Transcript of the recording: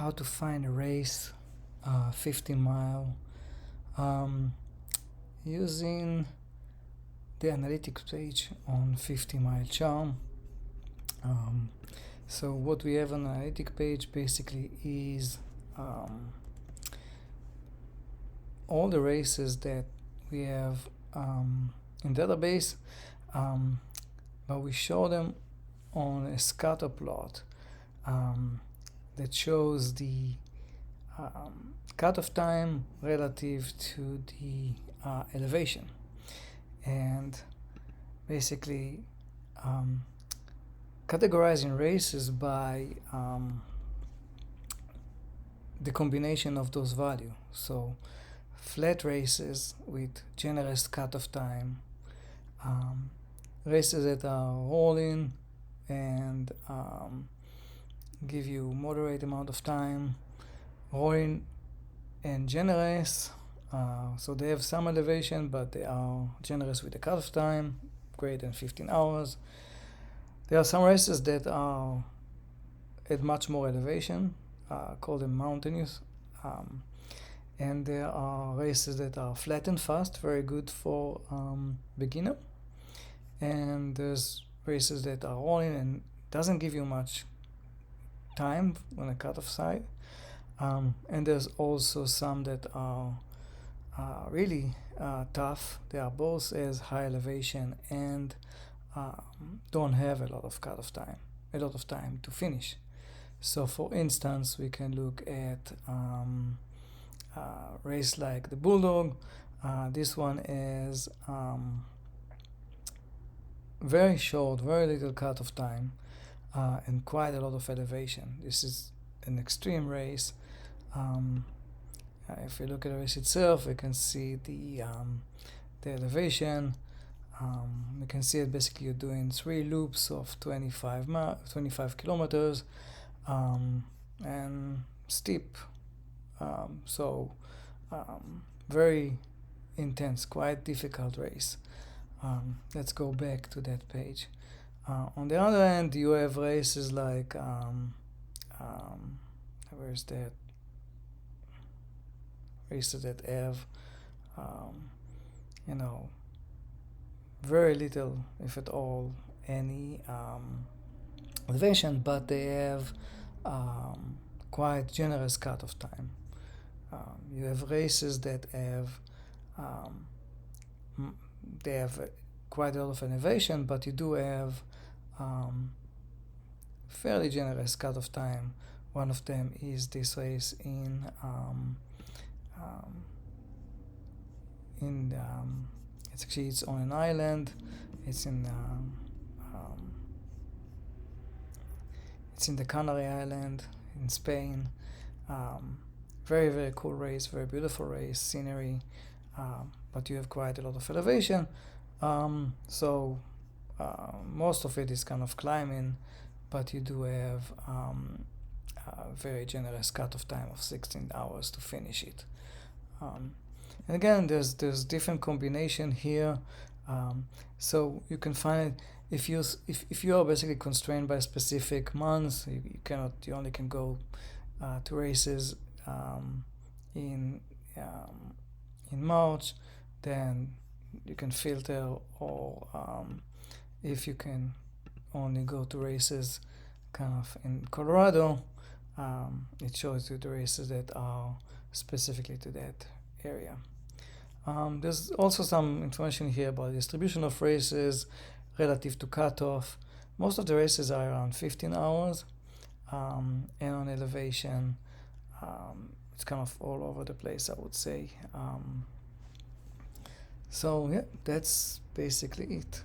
how to find a race, 15 mile, using the analytics page on 50MileCharm. So what we have on the analytic page basically is all the races that we have in database, but we show them on a scatter plot that shows the cutoff time relative to the elevation, and basically categorizing races by the combination of those values. So flat races with generous cutoff time, races that are rolling and give you moderate amount of time, rolling and generous, so they have some elevation but they are generous with the cutoff time greater than 15 hours. There are some races that are at much more elevation, call them mountainous, and there are races that are flat and fast, very good for beginner, and there's races that are rolling and doesn't give you much time on the cutoff side, and there's also some that are really tough. They are both as high elevation and don't have a lot of cutoff time, a lot of time to finish. So for instance, we can look at race like the Bulldog. This one is very short, very little cutoff time, and quite a lot of elevation. This is an extreme race. If we look at the race itself, we can see the elevation. We can see it basically you're doing 3 loops of 25 kilometers, and steep. Very intense, quite difficult race. Let's go back to that page. On the other hand, you have races like where's that? Races that have very little, if at all, any elevation, but they have quite generous cutoff time. You have races that have they have quite a lot of elevation, but you do have fairly generous cutoff time. One of them is this race it's on an island. It's in the Canary Island in Spain. Very, very cool race, very beautiful race, scenery, but you have quite a lot of elevation. Most of it is kind of climbing, but you do have a very generous cutoff time of 16 hours to finish it. And again, there's different combination here, so you can find if you are basically constrained by specific months, you only can go to races in March, then you can filter, or if you can only go to races kind of in Colorado, it shows you the races that are specifically to that area. There's also some information here about the distribution of races relative to cutoff. Most of the races are around 15 hours, and on elevation, it's kind of all over the place, I would say. So yeah, that's basically it.